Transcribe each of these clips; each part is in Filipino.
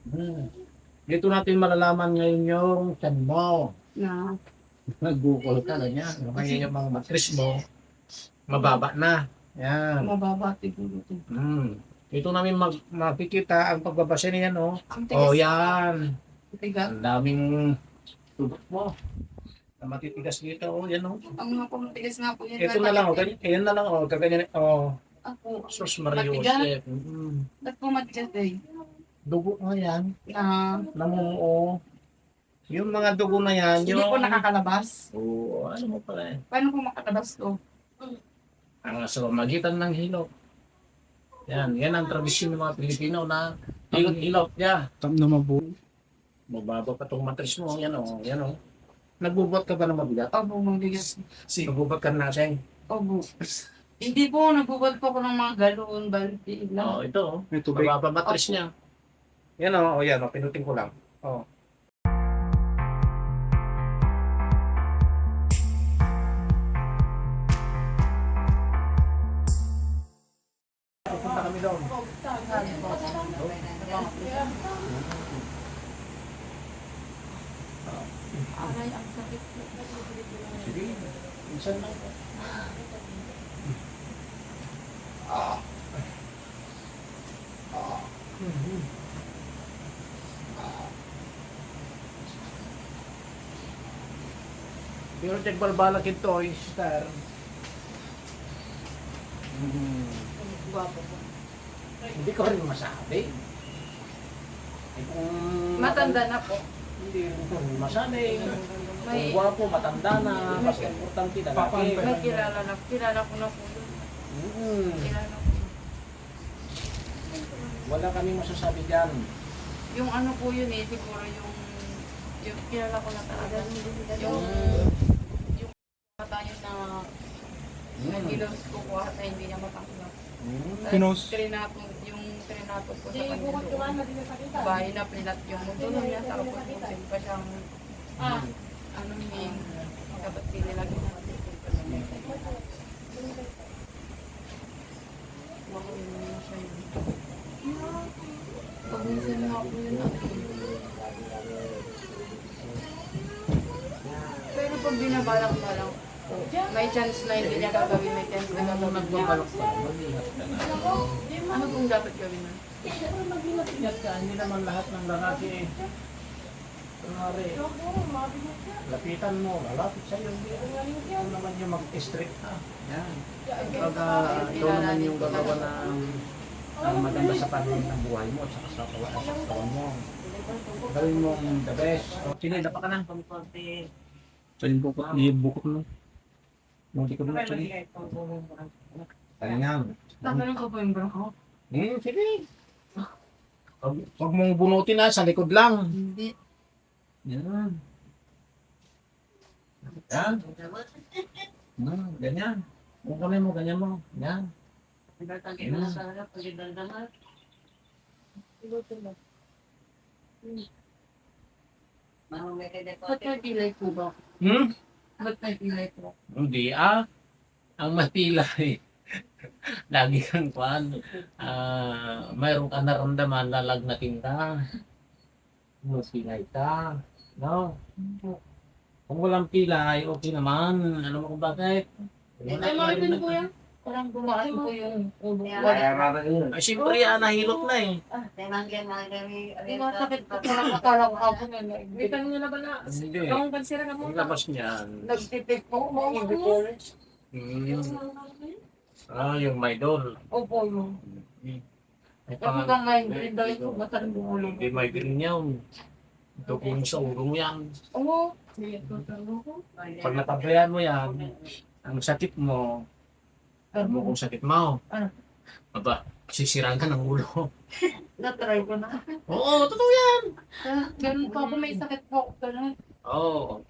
Hmm. Dito natin malalaman ngayon yung tiyan mo. Na, Nag-google ka, ganyan. Ngayon yung mga matris mo, mababa na. Yan. mababa siguro ito. Dito namin makikita ang pagbabasa niyan, oh. Ang Oh, tigas. yan. Ang tigas. Ang daming tubok mo. Na matitigas dito, oh. Yan, oh. Ang mga pumatigas nga po yan. Ito na lang, oh. Ganyan, yan na lang, oh. Kaganyan, oh. Ako, Sus Mario matigas. Joseph. Ba't po matigas eh? Dugo nga yan. Na, Namumuo. Yung mga dugo na yan, hindi po nakakalabas. Oo, ano mo pala eh. Paano po makalabas to? Ang sa magitan ng hilot. Yan ang tradisyon ng mga Pilipino na hilot-hilot niya. Tam na mabuo. Mababa pa itong matris mo. Yan o, yan o. Nagbubot ka ba ng mabigat? Opo, mabigas. Nagbubot ka na siya. Opo. Hindi po, nagbubad po ko ng mga galon, balti, Oo, lang. ito o. May tubig. Mababa matris niya. Yan o, yan o. Pinutin ko lang. O. Pupunta kami doon. Aray, ang sakit po. Sige, minsan lang. Pero check balbalak ito, star. Guwapo po. Hindi ko rin masabi. Eh, kung Matanda na po. Hindi rin ko rin masabi. May- Kung gwapo, matanda na, mas importante lalaki. May kilala ko na po yun. Kilala ko na. Wala kami masasabi dyan. Yung ano po yun eh, siguro yung kilala ko na talaga. Yung tayo na nag-ilos ko po at hindi niya matanggap. Pinos. Yung trinato po sa kanya doon. Bahay na pilat yung mundo niya, tapos musin pa siyang ano niya, dapat pinilagyan natin. Makunin niya siya yun. Pag minsan nga po yun pero pag binabalak-balak po, may chance na hindi niya gagawin, may chance na Kung gagawin niya. nagbabalak pa, mag-ingat ka na. Ano pong dapat gawin na? Mag-ingat ka, hindi naman lahat ng lalaki eh. Kunwari, lapitan mo, lalapit sa'yo. Ikaw naman yung mag-strict ka. Yan. Pag ikaw naman yung gagawa ng maganda sa panig ng buhay mo at saka sa kawan mo. Gawin mo the best. Sinida pa ka na. Sa'yo bukot. Ibukot mo. Hindi ko na actually. Kaya Tanggalin ko po yung bro ko? sige. Huwag mong bunutin na, sa likod lang. Hindi. Yan. Yan. Ganyan. Kung kamay mo, ganyan mo. Yan. Ba't may pilay po ba? Ba't may pilay po? Hindi Ang matilay. Lagi kang kwan. Mayroon ka naramdaman, lalagnatin ka. Masilay ka. No? Kung walang pilay, okay naman. Alam mo kung bakit? Ay, makita niyo po yan? Parang bumaan po yung ulo. Ay, siyempre nahilot na eh. Masakit po parang akala ko ako na. Kita niyo na ba na? Hindi. Yung pansira na mo? Ang labas niyan. Nagtitip po. Before. Yung may door. Opo yung. Ay, Kapag ang migraine daw yung masakit ng ulo. Hindi may green yun. Dugong sa urong yan. Oo. Pag natabayan mo yan, ang sakit mo, alam mo kung sakit mo. Ano? Aba, sisiraan ka ng ulo. Na-try ko na. Oo, totoo yan. Ganun po ako, may sakit po. Ganun. Oo.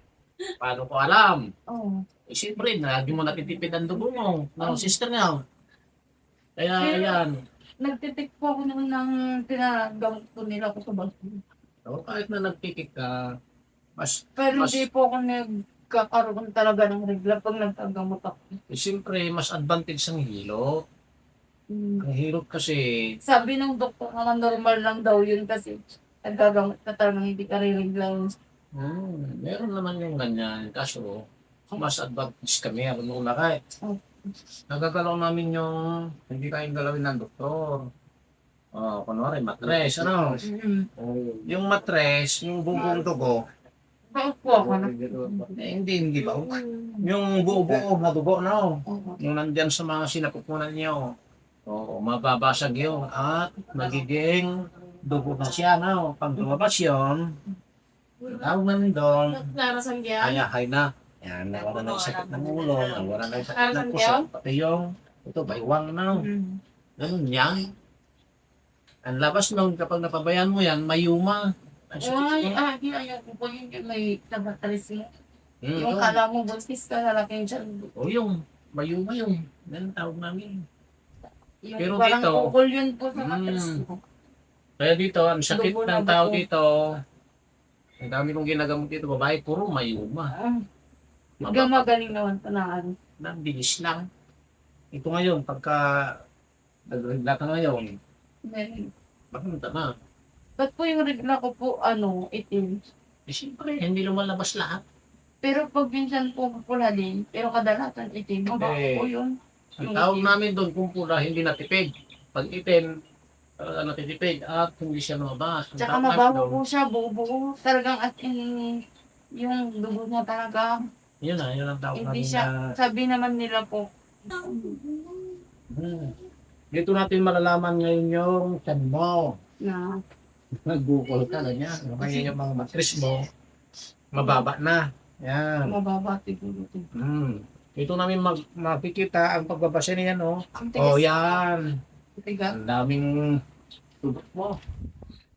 Paano ko alam? Oo. Eh, siyempre, lagi mo natitipid ang dugo mo. No, sister nga. Kaya, yan. Nagtitik po ako ng pinagamot po nila ko sa baso. So, kahit na nagpikik ka, mas, Pero Mas- hindi po ako nagkakaroon talaga ng regla pag nagkagamot ako. siyempre, mas advantage ang hilo. Ang hirot kasi, Sabi ng doktor naman normal lang daw yun kasi nagagamot ka talagang hindi ka rin Meron naman yung ganyan. Kaso, mas advantage kami. Ano na kahit. Nagagalaw namin yung hindi kayong galawin ng doktor. Kunwari, matres, ano? Yung matres, yung buong dugo, Opo ako na. hindi ba? Yung buo-buo na dugo, no? Yung nandyan sa mga sinapupunan niyo, mababasag yun at magiging dugo na siya, no? Pag lumabas yun, tawag namin doon, Narasan kaya? ayahay na. Yan, nawala na yung sakit ng ulo, nawala na yung sakit ng puso, pati yung, ito, baywang na, no? Ganun yan. Ang labas nun, kapag napabayaan mo yan, mayuma. Ang sakit mo. Ayaw ko po yung may nabatalis mo. Mm, Yung yun. kala mo buntis ka, lalaking dyan. O yung, mayuma yung. Ganun tawag namin. Yung Pero parang dito, ukol yun po sa matris mo. Kaya dito, ang sakit Dugo na ng tao dugo. dito, ang dami kong ginagamot dito, babae, puro mayuma. Gamagaling naman pa na ano. Bilis lang. Ito ngayon, pagka nag-regla ka ngayon, papunta na. Ba't po yung regla ko po, itim? Siyempre, hindi lumalabas lahat. Pero pag minsan po pula din, pero kadalasan itim. Mabako po yun. Ang tawag namin doon, kung pula, hindi natipid. Pag itim, natitipid at hindi siya lumabas. Ang Tsaka tawag namin mabaho doon, po siya, buo-buo. Talagang as in, yung dugo niya talaga. yun ang tawag Hindi namin siya, na, sabi naman nila po, dito natin malalaman ngayon yung tiyan mo. na Nag-google ka na yan. Ngayon yung mga matris mo, mababa na. Yan. mababa siguro ito. Ito namin makikita ang pagbabasa niyan, oh. Ang Oh, tigas. yan. Tigas. Ang daming tubok mo.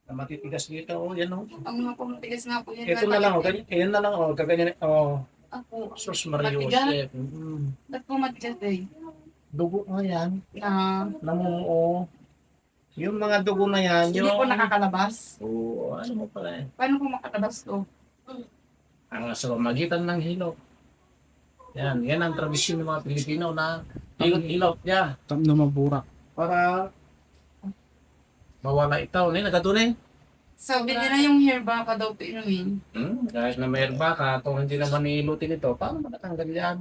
Na matitigas dito, oh. Yan, oh. Ang mga po, matigas nga po yun. Ito na lang, oh. Ganyan na lang, oh. Kaganyan, oh. Ako, Sus Maria Matigas? Joseph. ba't po matigas eh? Dugo nga yan. Na, Namumuo. Yung mga dugo na yan, hindi po nakakalabas. Oo, ano mo pala eh. Paano po makakalabas to? Ang sa magitan ng hilot. Yan ang tradisyon ng mga Pilipino na hilot niya. Tam na maburak. Para mawala itaw. Nagatunay. Sabi nila yung herba pa daw po inumin. Kahit na may herba ka, kung hindi naman nilutin ito, paano matatanggal yan?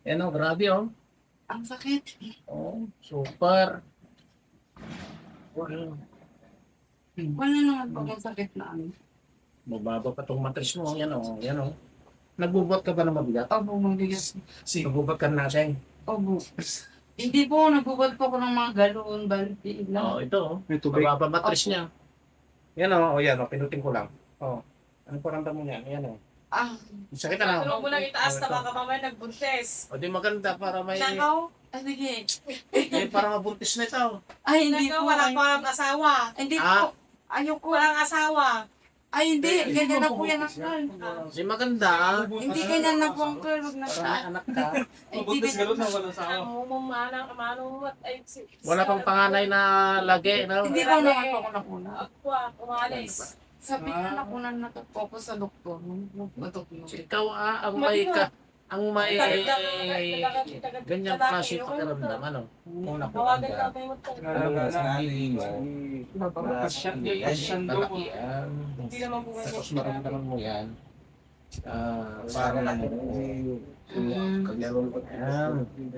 Yan o, grabe o. Ang sakit. Oh, super. Wow. Wala naman po ang sakit na ano. Mababa pa itong matris mo. Yan o, yan o. Nagbubuhat ka ba ng mabigat? Obo, mabigat. Nagbubuhat ka na siya. Obo. Hindi po, nagbubad po ako ng mga galon, balti Oo, lang. ito o. May tubig. Mababa matris Opo. niya. Yan o, yan o, pinutin ko lang. O, anong paramdam mo yan? Yan o. Ah, Sakit na lang. Tulog mo lang itaas na baka mamaya nagbuntes. O di maganda para may... Nakaw? sige. para mabuntis na ito. Ay, hindi Nakaw, po. walang parang asawa. Hindi Ah. po. Ayoko. Walang asawa. Ay, hindi. Ganyan na po yan, uncle. Si maganda. Hindi ganyan na po, uncle. Huwag na Para siya. may anak ka. Ay, hindi ganyan na po. Mano mo at ay si... Wala pang panganay na lagi, no? Hindi po naman po ako nakuna. Ako umalis. Sabi na nakunan na to po ako sa doktor. Ikaw ang may ganyan klase pakiramdam, ano? Kung nakuha Tawagan ka. lang kayo Palakian. Hindi naman po Tapos maramdaman mo yan. Parang kaglaro ko yan.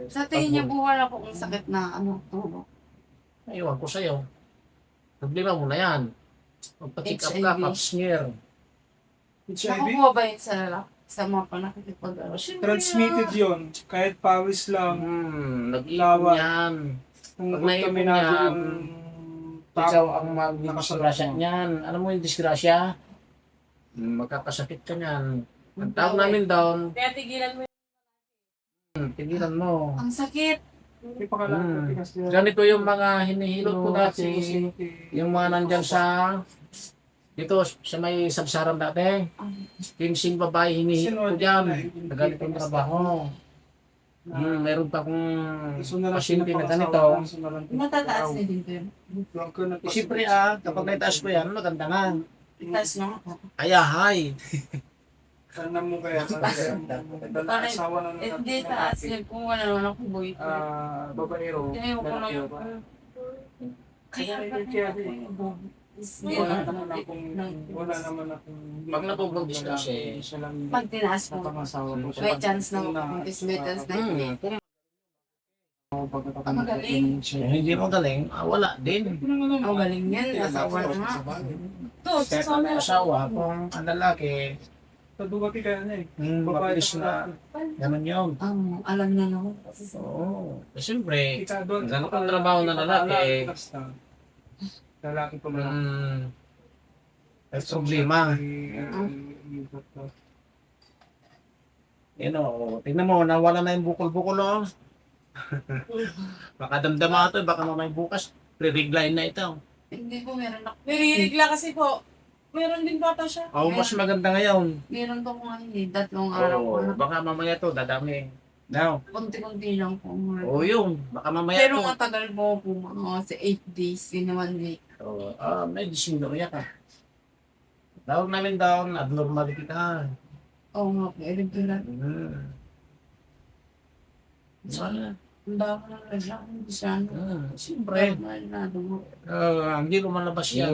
Sa tingin niya po wala po kung sakit na tubo. Aywan ko sa'yo. Problema mo na yan. Magpa-check up ka, HIV. pap smear. Nakukuha ba yun sa mga panakikipag Transmitted yun. Kahit pawis lang. Nag-iipon Lawa. yan. Kung Pag naipon kontaminado yan, yung Ikaw ang magdisgrasya niyan. Ano mo yung disgrasya? Magkakasakit ka niyan. Ang tawag namin down, Kaya tigilan mo tigilan mo. Ang sakit. May pangalan. Ganito yung mga hinihilot ko dati. Yung mga nandyan sa dito sa may sabsaran dati. Kinsing babae hinihilot ko dyan. Na ganitong trabaho. Meron pa akong pasyente na ganito. Natataas na din ko yun. Siyempre kapag naitaas ko yan, maganda na. Taas na ako. Ayahay. Sana mo kaya asawa na Hindi taas yun kung wala naman ako boy. babaero. Kaya ko na yun. Kaya Wala naman akong, wala naman akong... Pag nabubuntis kasi, siya lang Pag tinaas mo, nakapangasawa ko siya. may chance na mapuntis, may chance na hindi. kung Magaling. hindi magaling, wala din. Ang galing yan, asawa na nga. Ito, Kaya sa kung may asawa, kung ang lalaki, Tadugati kaya na eh. mabilis na, ganun yun. Alam na naman. Oo. Siyempre, Kita doon. ganun ang trabaho ng lalaki. Basta. Lalaki pa lang. May problema. Yan o, tingnan mo, nawala na yung bukol-bukol o. Baka damdama ito, baka mamay bukas, re-regline na ito. Hindi po, meron ako. Nirigla kasi po. Meron din bata siya. O, mas maganda ngayon. Meron po kung ano eh, 3 araw ko Oo, na. baka mamaya to, dadami. Now, Kunti-kunti lang po. o yun, baka mamaya Pero to. matagal po po mga sa 8 days in 1 week. Oo, may dysmenorrhea ka. Tawag namin daw, abnormality ka. Oo nga po, irregular. Sana. Ang dami ng reklamo siya. Siyempre, Normal na dugo. hindi lumalabas yan.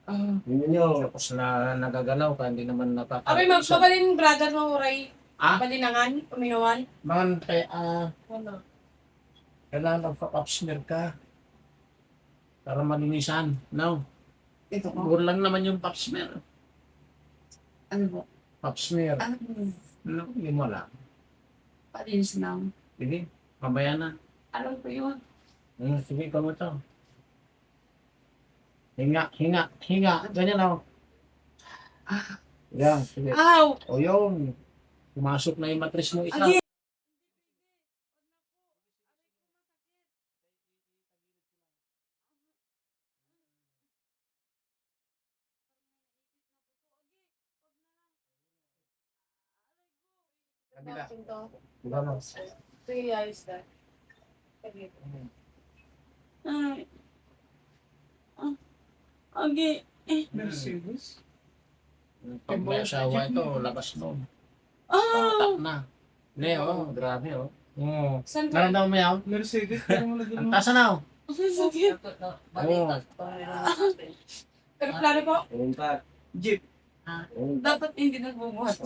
Tapos na nagagalaw ka, hindi naman napaka... Abi, magpabalin brother mo, Ray. Ah? Balinangan, umihawan. Man, kaya, Ano? kailangan magpa-pap smear ka. Para malinisan. No? Ito po. Puro lang naman yung pap smear. Ano po? Pap smear. Ano po? No, yun wala. Palinis lang. Sige, mamaya na. Alam ko yun. Sige, ikaw mo ito. Hinga, hinga, hinga. Ganyan ako. Yan, sige. Ow! O yun. Pumasok na yung matris mo isa. Agi! Kabila. Ito. Diba mo? Ito yung ayos na. Sige. Ay. Agi. Mercedes. Pag may asawa ito, labas mo. Ah! Tak na. Hindi, grabe, Saan ka? Naramdaman mo yan? Mercedes. Kaya mo Ang tasa na, Sakit. Pero plano po? Jeep. Dapat hindi nagbubuhat.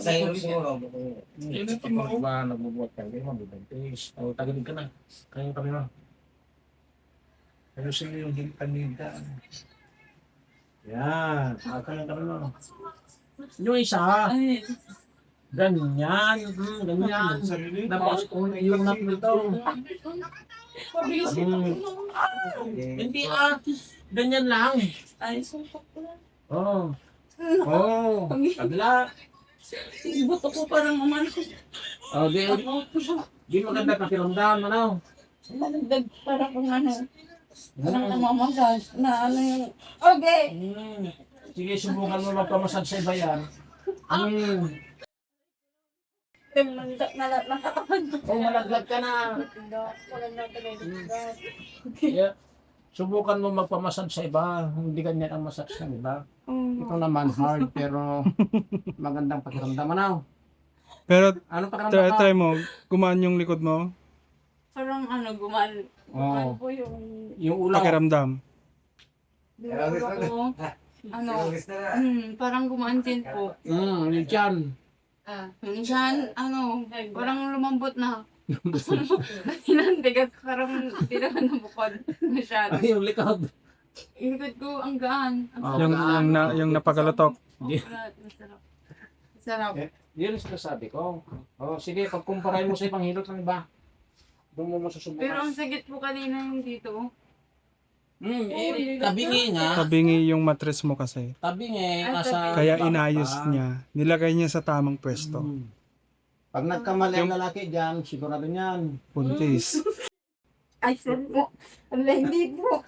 Ba, nagbubuhat ka, hindi mo, bibantis. O, tagalin ka na. Kaya kami mo. Pero sino yung paninda? Yan. Kaya kami mo. Yung isa, Ay. ganyan. Ganyan. Sarili. Tapos kung yung nito. Mabilis ito. Hindi ganyan lang. Ay, suntok ko lang. Oo. Oo. Kabila. Buto ko parang umano. Oh, di maganda pakiramdam, ano? Nalagdag parang kung ano. Parang namamasas na ano yung... Okay! Sige, subukan mo magpamasad sa iba yan. Malaglag ka na. Yeah. Subukan mo magpamasad sa iba. Hindi ganyan ang massage ng iba. Ito naman hard pero magandang pakiramdam. Ano? Pero Ano pakiramdam try mo, gumaan yung likod mo, Parang ano, gumaan. Oo. Po yung... Yung ulo. pakiramdam. Yung ulo ko. Ano, parang gumaan din po. Yung tiyan. Yung dyan, ano, parang lumambot na. Hinantigas, parang hindi naman nabukod masyado. Yung likod. Yung likod ko, ang gaan. Ang Oh, sarap. Yung napagalutok. Masarap. Sarap. Yun ang sinasabi ko. Oh, sige, pagkumparay mo sa ibang hilot ng iba. Doon mo masusubukan. Pero ang sakit po kanina yung dito. Tabingi nga. Tabingi yung mattress mo kasi. Tabingi. Ah, Nasa Kaya baba inayos pa. niya. Nilagay niya sa tamang pwesto. Pag nagkamali ang lalaki dyan, sigurado niyan. Puntis. Ay, sir po. Wala, hindi po.